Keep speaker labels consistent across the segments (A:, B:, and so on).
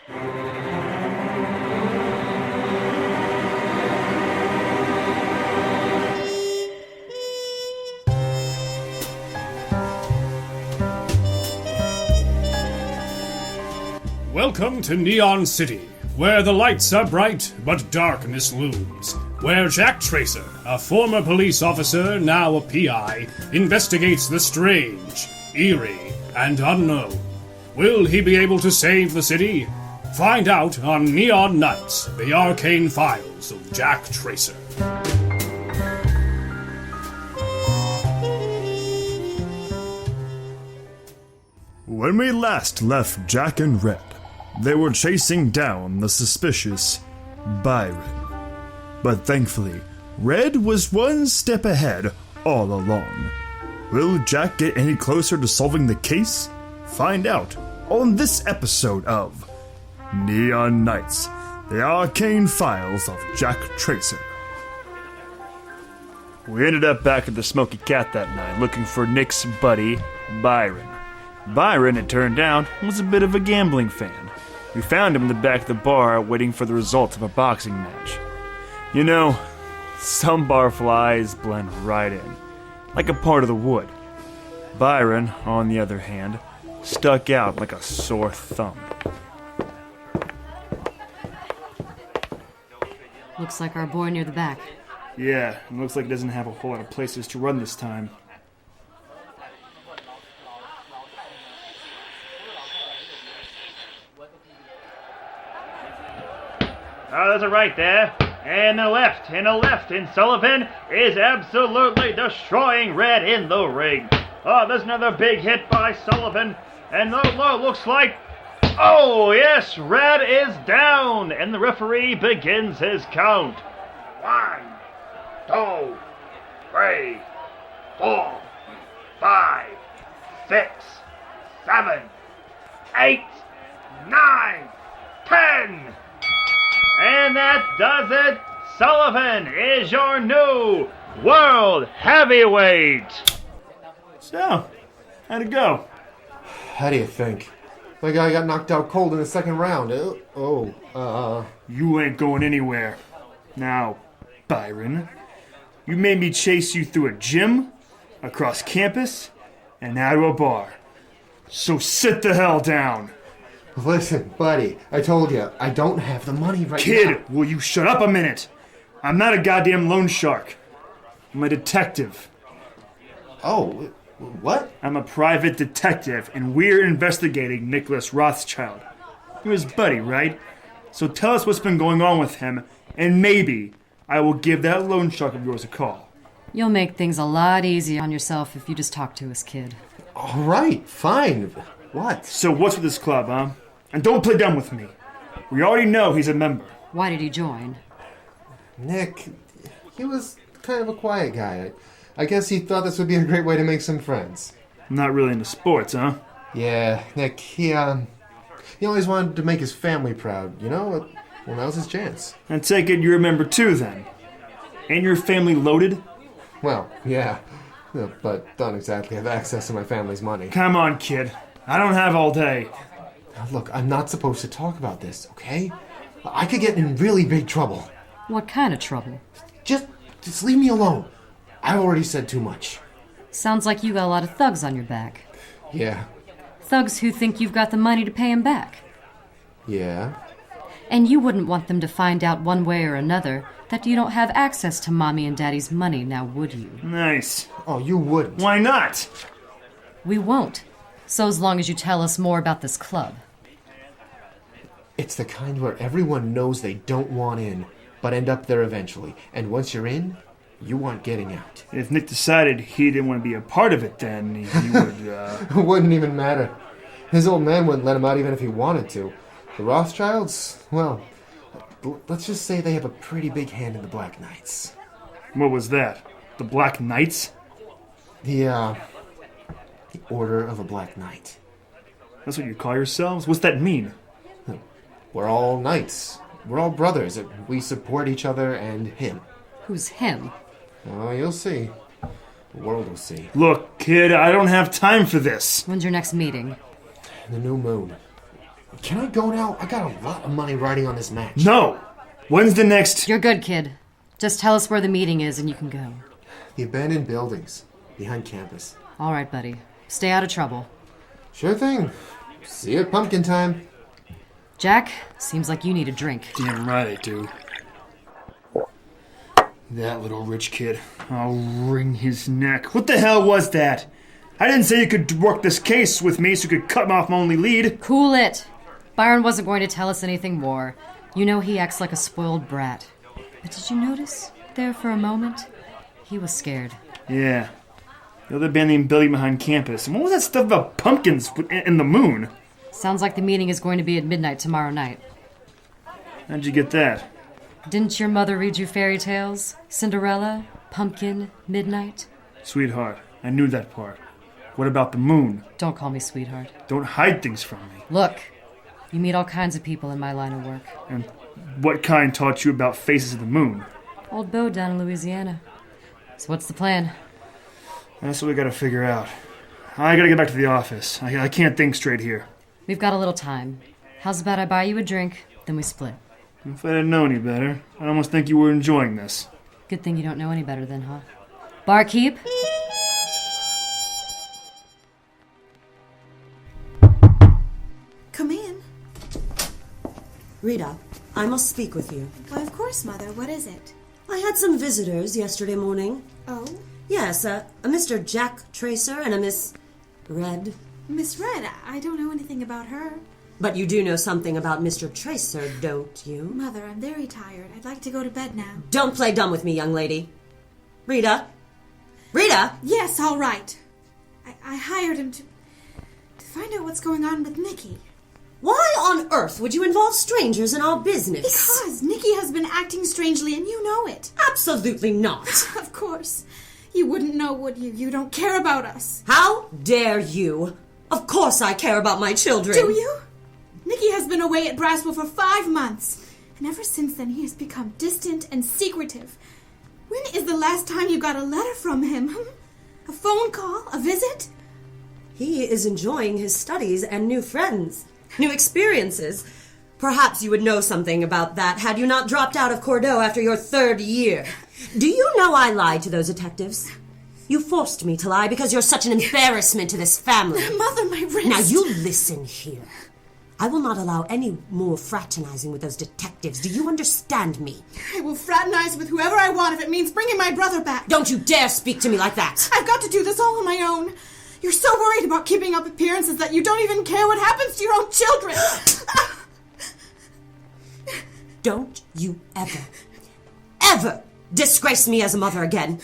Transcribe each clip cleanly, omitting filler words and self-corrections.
A: Welcome to Neon City, where the lights are bright but darkness looms. Where Jack Tracer, a former police officer, now a PI, investigates the strange, eerie, and unknown. Will he be able to save the city? Find out on Neon Nights, the Arcane Files of Jack Tracer.
B: When we last left Jack and Red, they were chasing down the suspicious Byron. But thankfully, Red was one step ahead all along. Will Jack get any closer to solving the case? Find out on this episode of Neon Nights, the Arcane Files of Jack Tracer.
C: We ended up back at the Smoky Cat that night looking for Nick's buddy, Byron. Byron, it turned out, was a bit of a gambling fan. We found him in the back of the bar waiting for the results of a boxing match. You know, some barflies blend right in, like a part of the wood. Byron, on the other hand, stuck out like a sore thumb.
D: Looks like our boy near the back.
C: Yeah, it looks like he doesn't have a whole lot of places to run this time.
E: Oh, there's a right there, and a left, and Sullivan is absolutely destroying Red in the ring. Oh, there's another big hit by Sullivan, and looks like, oh yes, Red is down, and the referee begins his count. 1, 2, 3, 4, 5, 6, 7, 8, 9, 10. And that does it. Sullivan is your new world heavyweight.
C: So, how'd it go?
F: How do you think? My guy got knocked out cold in the second round.
C: You ain't going anywhere. Now, Byron, you made me chase you through a gym, across campus, and out of a bar. So sit the hell down.
F: Listen, buddy, I told you, I don't have the money right now.
C: Kid, will you shut up a minute? I'm not a goddamn loan shark. I'm a detective.
F: Oh, what?
C: I'm a private detective, and we're investigating Nicholas Rothschild. You're his buddy, right? So tell us what's been going on with him, and maybe I will give that loan shark of yours a call.
D: You'll make things a lot easier on yourself if you just talk to us, kid.
F: All right, fine. What?
C: So what's with this club, huh? And don't play dumb with me. We already know he's a member.
D: Why did he join?
F: Nick, he was kind of a quiet guy. I guess he thought this would be a great way to make some friends.
C: Not really into sports, huh?
F: Yeah, Nick, he always wanted to make his family proud, you know? Well, now's his chance.
C: I take it you're a member too, then. Ain't your family loaded?
F: Well, yeah, but don't exactly have access to my family's money.
C: Come on, kid. I don't have all day.
F: Now, look, I'm not supposed to talk about this, okay? I could get in really big trouble.
D: What kind of trouble?
F: Just leave me alone. I've already said too much.
D: Sounds like you got a lot of thugs on your back.
F: Yeah.
D: Thugs who think you've got the money to pay him back.
F: Yeah.
D: And you wouldn't want them to find out one way or another that you don't have access to Mommy and Daddy's money, now would you?
C: Nice.
F: Oh, you wouldn't.
C: Why not?
D: We won't. So as long as you tell us more about this club.
F: It's the kind where everyone knows they don't want in, but end up there eventually. And once you're in, you aren't getting out.
C: If Nick decided he didn't want to be a part of it, then he would,
F: It wouldn't even matter. His old man wouldn't let him out even if he wanted to. The Rothschilds, well, let's just say they have a pretty big hand in the Black Knights.
C: What was that? The Black Knights?
F: The Order of a Black Knight.
C: That's what you call yourselves? What's that mean?
F: We're all knights. We're all brothers. We support each other and him.
D: Who's him?
F: Oh, you'll see. The world will see.
C: Look, kid, I don't have time for this.
D: When's your next meeting?
F: The new moon. Can I go now? I got a lot of money riding on this match.
C: No! When's the next...
D: You're good, kid. Just tell us where the meeting is and you can go.
F: The abandoned buildings behind campus.
D: All right, buddy. Stay out of trouble.
F: Sure thing. See you at pumpkin time.
D: Jack, seems like you need a drink.
C: Damn right I do. That little rich kid. I'll wring his neck. What the hell was that? I didn't say you could work this case with me so you could cut off my only lead.
D: Cool it. Byron wasn't going to tell us anything more. You know he acts like a spoiled brat. But did you notice, there for a moment, he was scared.
C: Yeah. The other abandoned building behind campus. And what was that stuff about pumpkins and the moon?
D: Sounds like the meeting is going to be at midnight tomorrow night.
C: How'd you get that?
D: Didn't your mother read you fairy tales? Cinderella, pumpkin, midnight?
C: Sweetheart, I knew that part. What about the moon?
D: Don't call me sweetheart.
C: Don't hide things from me.
D: Look, you meet all kinds of people in my line of work.
C: And what kind taught you about faces of the moon?
D: Old Beau down in Louisiana. So what's the plan?
C: That's what we gotta figure out. I gotta get back to the office. I can't think straight here.
D: We've got a little time. How's about I buy you a drink, then we split?
C: If I didn't know any better, I'd almost think you were enjoying this.
D: Good thing you don't know any better then, huh? Barkeep?
G: Come in.
H: Rita, I must speak with you.
G: Why, of course, Mother. What is it?
H: I had some visitors yesterday morning.
G: Oh?
H: Yes, a Mr. Jack Tracer and a Miss Red.
G: Miss Red, I don't know anything about her.
H: But you do know something about Mr. Tracer, don't you?
G: Mother, I'm very tired. I'd like to go to bed now.
H: Don't play dumb with me, young lady. Rita? Rita?
G: Yes, all right. I hired him to find out what's going on with Nikki.
H: Why on earth would you involve strangers in our business?
G: Because Nikki has been acting strangely and you know it.
H: Absolutely not.
G: Of course. You wouldn't know, would you? You don't care about us.
H: How dare you? Of course I care about my children.
G: Do you? Nikki has been away at Braswell for 5 months. And ever since then he has become distant and secretive. When is the last time you got a letter from him? A phone call? A visit?
H: He is enjoying his studies and new friends. New experiences. Perhaps you would know something about that had you not dropped out of Cordeaux after your 3rd year. Do you know I lied to those detectives? You forced me to lie because you're such an embarrassment to this family.
G: Mother, my wrist.
H: Now you listen here. I will not allow any more fraternizing with those detectives. Do you understand me?
G: I will fraternize with whoever I want if it means bringing my brother back.
H: Don't you dare speak to me like that.
G: I've got to do this all on my own. You're so worried about keeping up appearances that you don't even care what happens to your own children.
H: Don't you ever disgrace me as a mother again.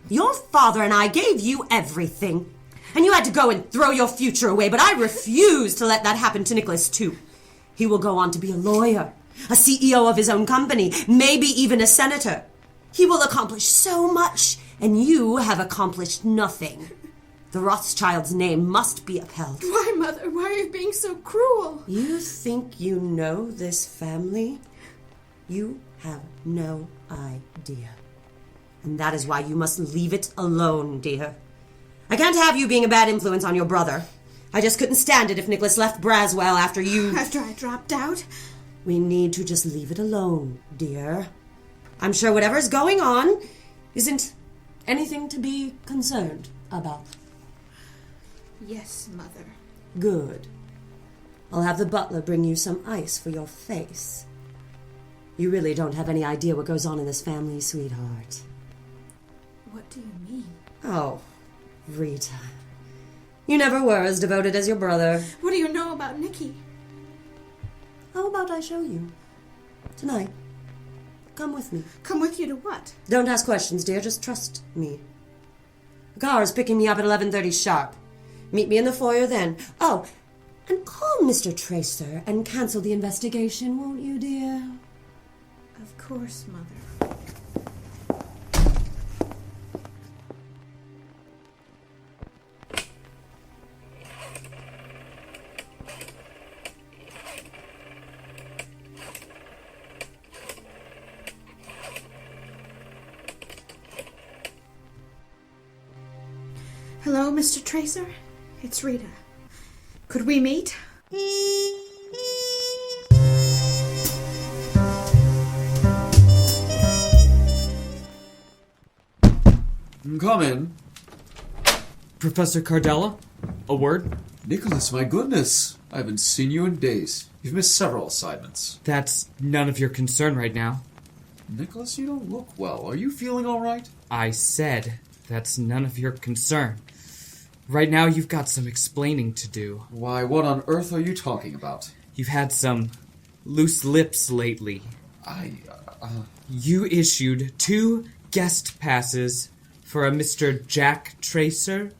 H: Your father and I gave you everything. And you had to go and throw your future away, but I refuse to let that happen to Nicholas, too. He will go on to be a lawyer, a CEO of his own company, maybe even a senator. He will accomplish so much, and you have accomplished nothing. The Rothschild's name must be upheld.
G: Why, Mother? Why are you being so cruel?
H: You think you know this family? You have no idea. And that is why you must leave it alone, dear. I can't have you being a bad influence on your brother. I just couldn't stand it if Nicholas left Braswell after you...
G: After I dropped out?
H: We need to just leave it alone, dear. I'm sure whatever's going on isn't anything to be concerned about.
G: Yes, Mother.
H: Good. I'll have the butler bring you some ice for your face. You really don't have any idea what goes on in this family, sweetheart.
G: What do you mean?
H: Oh, Rita. You never were as devoted as your brother.
G: What do you know about Nikki?
H: How about I show you? Tonight. Come with me.
G: Come with you to what?
H: Don't ask questions, dear. Just trust me. The car is picking me up at 11:30 sharp. Meet me in the foyer then. Oh, and call Mr. Tracer and cancel the investigation, won't you, dear?
G: Of course, Mother. Hello, Mr. Tracer? It's Rita. Could we meet?
I: Come in.
J: Professor Cardella? A word?
I: Nicholas, my goodness. I haven't seen you in days. You've missed several assignments.
J: That's none of your concern right now.
I: Nicholas, you don't look well. Are you feeling all right?
J: I said that's none of your concern. Right now you've got some explaining to do.
I: Why, what on earth are you talking about?
J: You've had some loose lips lately. You issued 2 guest passes for a Mr. Jack Tracer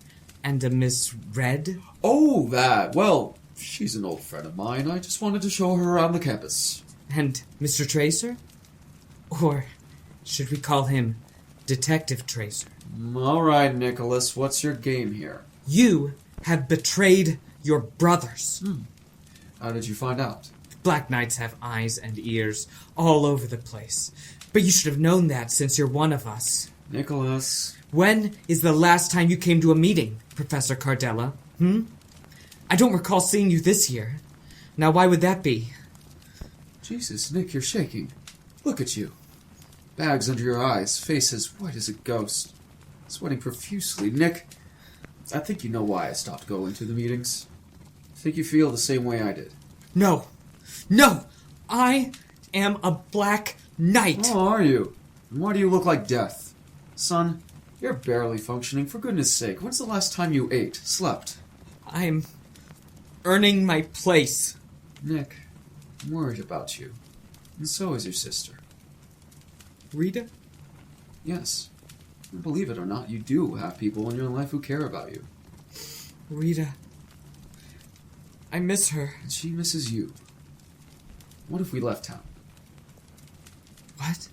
J: and a Miss Red.
I: Oh, that. Well, she's an old friend of mine. I just wanted to show her around the campus.
J: And Mr. Tracer? Or should we call him Detective Tracer?
I: All right, Nicholas, what's your game here?
J: You have betrayed your brothers.
I: How did you find out?
J: Black Knights have eyes and ears all over the place. But you should have known that since you're one of us.
I: Nicholas.
J: When is the last time you came to a meeting, Professor Cardella? I don't recall seeing you this year. Now why would that be?
I: Jesus, Nick, you're shaking. Look at you. Bags under your eyes, face as white as a ghost. Sweating profusely. Nick, I think you know why I stopped going to the meetings. I think you feel the same way I did.
J: No! I am a Black Knight!
I: Oh, are you? And why do you look like death? Son, you're barely functioning. For goodness sake, when's the last time you ate, slept?
J: I'm earning my place.
I: Nick, I'm worried about you. And so is your sister.
J: Rita?
I: Yes. Believe it or not, you do have people in your life who care about you.
J: Rita. I miss her.
I: And she misses you. What if we left town?
J: What?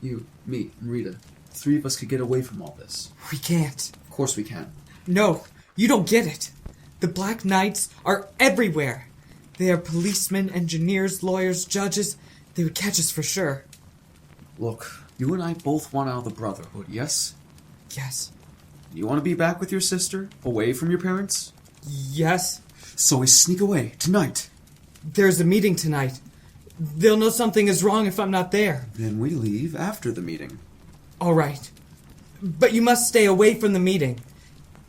I: You, me, and Rita. The 3 of us could get away from all this.
J: We can't.
I: Of course we can.
J: No, you don't get it. The Black Knights are everywhere. They are policemen, engineers, lawyers, judges. They would catch us for sure.
I: Look, you and I both want out of the Brotherhood, yes?
J: Yes.
I: You want to be back with your sister? Away from your parents?
J: Yes.
I: So we sneak away, tonight.
J: There's a meeting tonight. They'll know something is wrong if I'm not there.
I: Then we leave after the meeting.
J: All right. But you must stay away from the meeting.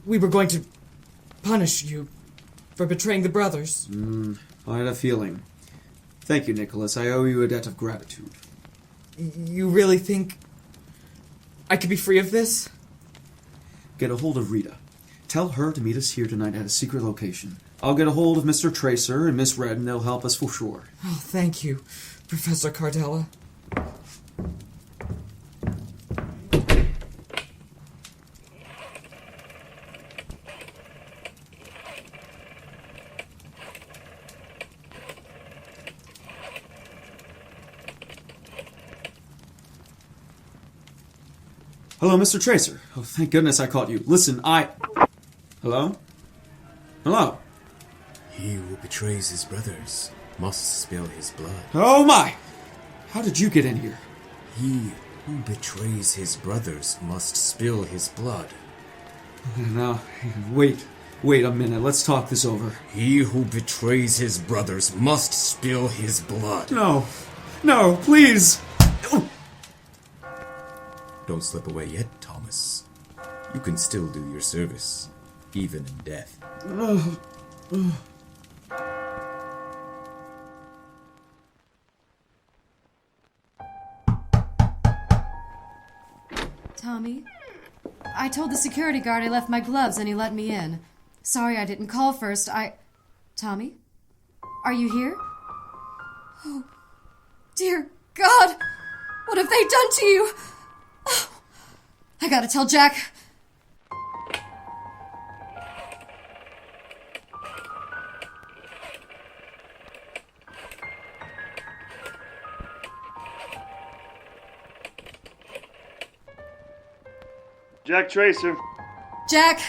J: We were going to punish you for betraying the brothers.
I: I had a feeling. Thank you, Nicholas. I owe you a debt of gratitude.
J: You really think I could be free of this?
I: Get a hold of Rita. Tell her to meet us here tonight at a secret location. I'll get a hold of Mr. Tracer and Miss Red, and they'll help us for sure.
J: Oh, thank you, Professor Cardella.
I: Hello, Mr. Tracer. Oh, thank goodness I caught you. Listen, Hello? Hello?
K: He who betrays his brothers must spill his blood.
I: Oh my! How did you get in here?
K: He who betrays his brothers must spill his blood.
I: Now, wait a minute. Let's talk this over.
K: He who betrays his brothers must spill his blood.
I: No, please!
K: Don't slip away yet, Thomas. You can still do your service, even in death.
D: Tommy? I told the security guard I left my gloves and he let me in. Sorry I didn't call first. Tommy? Are you here? Oh, dear God! What have they done to you? Oh, I gotta tell Jack.
E: Jack Tracer.
D: Jack,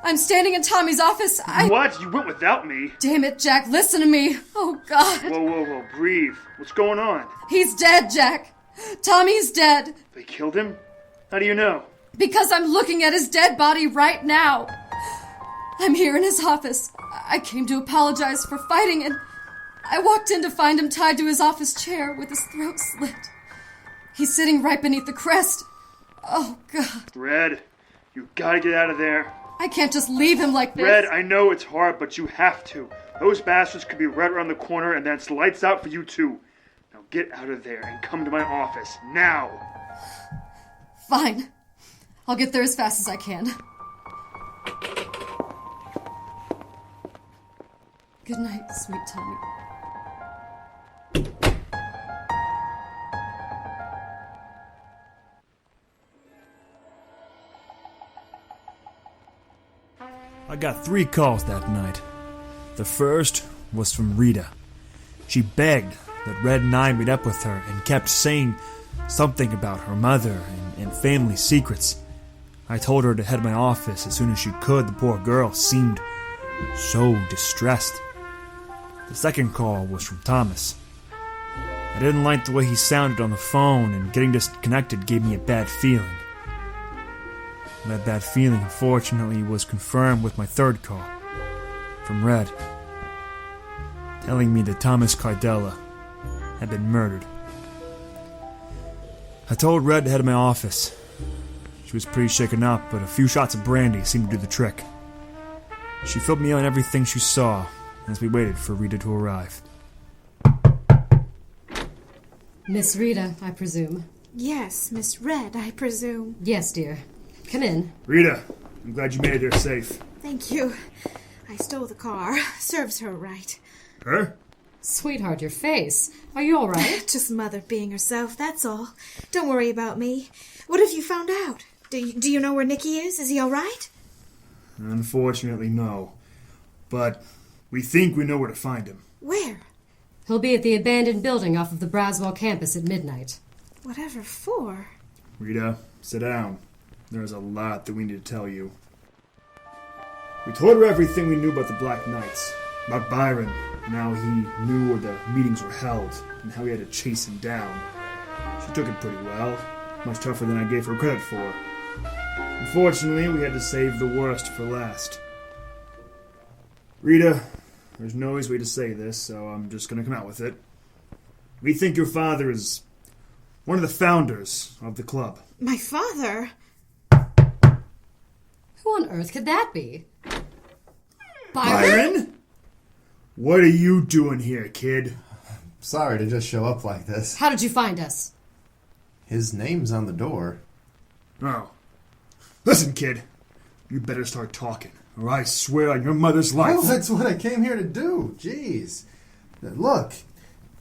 D: I'm standing in Tommy's office.
E: What? You went without me?
D: Damn it, Jack, listen to me. Oh, God.
E: Whoa, breathe. What's going on?
D: He's dead, Jack. Tommy's dead.
E: They killed him? How do you know?
D: Because I'm looking at his dead body right now. I'm here in his office. I came to apologize for fighting, and I walked in to find him tied to his office chair with his throat slit. He's sitting right beneath the crest. Oh, God.
C: Red, you gotta get out of there.
D: I can't just leave him like this.
C: Red, I know it's hard, but you have to. Those bastards could be right around the corner, and then it's lights out for you too. Now get out of there and come to my office, now!
D: Fine. I'll get there as fast as I can. Good night, sweet Tommy.
B: I got 3 calls that night. The first was from Rita. She begged that Red and I meet up with her and kept saying something about her mother and family secrets. I told her to head to my office as soon as she could. The poor girl seemed so distressed. The second call was from Thomas. I didn't like the way he sounded on the phone, and getting disconnected gave me a bad feeling. That bad feeling, unfortunately, was confirmed with my third call, from Red, telling me that Thomas Cardella had been murdered. I told Red to head to my office. She was pretty shaken up, but a few shots of brandy seemed to do the trick. She filled me on everything she saw as we waited for Rita to arrive.
D: Miss Rita, I presume.
G: Yes, Miss Red, I presume.
D: Yes, dear. Come in.
C: Rita, I'm glad you made it there safe.
G: Thank you. I stole the car. Serves her right.
C: Her?
D: Sweetheart, your face. Are you all right?
G: Just Mother being herself, that's all. Don't worry about me. What have you found out? Do you know where Nicky is? Is he all right?
C: Unfortunately, no. But we think we know where to find him.
G: Where?
D: He'll be at the abandoned building off of the Braswell campus at midnight.
G: Whatever for?
C: Rita, sit down. There's a lot that we need to tell you. We told her everything we knew about the Black Knights, about Byron, and how he knew where the meetings were held, and how we had to chase him down. She took it pretty well, much tougher than I gave her credit for. Unfortunately, we had to save the worst for last. Rita, there's no easy way to say this, so I'm just going to come out with it. We think your father is one of the founders of the club.
G: My father?
D: Who on earth could that be?
C: Byron? What are you doing here, kid?
F: Sorry to just show up like this.
D: How did you find us?
F: His name's on the door.
C: Oh. Listen, kid. You better start talking, or I swear on your mother's life.
F: Oh, that's what I came here to do. Jeez. Look,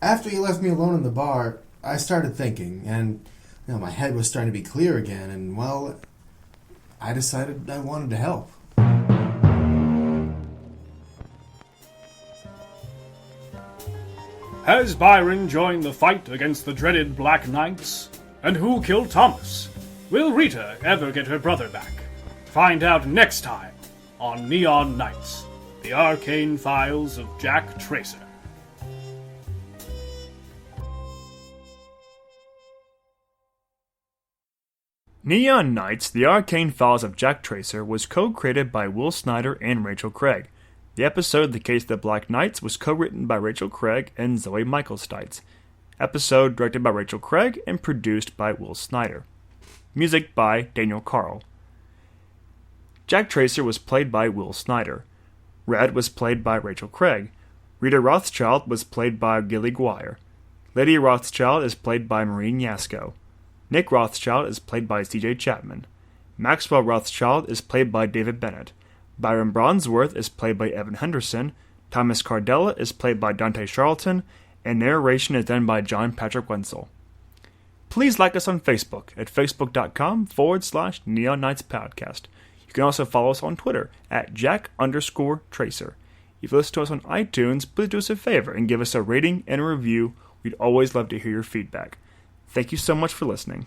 F: after you left me alone in the bar, I started thinking, and my head was starting to be clear again, and, well, I decided I wanted to help.
A: Has Byron joined the fight against the dreaded Black Knights? And who killed Thomas? Will Rita ever get her brother back? Find out next time on Neon Knights, the Arcane Files of Jack Tracer.
C: Neon Knights, The Arcane Files of Jack Tracer was co-created by Will Snyder and Rachel Craig. The episode The Case of the Black Knights was co-written by Rachel Craig and Zoe Michael-Stites. Episode directed by Rachel Craig and produced by Will Snyder. Music by Daniel Carl. Jack Tracer was played by Will Snyder. Red was played by Rachel Craig. Rita Rothschild was played by Gilly Guire. Lady Rothschild is played by Maureen Yasko. Nick Rothschild is played by C.J. Chapman. Maxwell Rothschild is played by David Bennett. Byron Bronsworth is played by Evan Henderson. Thomas Cardella is played by Dante Charlton. And narration is done by John Patrick Wenzel. Please like us on Facebook at facebook.com/Neon Knights Podcast. You can also follow us on Twitter at Jack_Tracer. If you listen to us on iTunes, please do us a favor and give us a rating and a review. We'd always love to hear your feedback. Thank you so much for listening.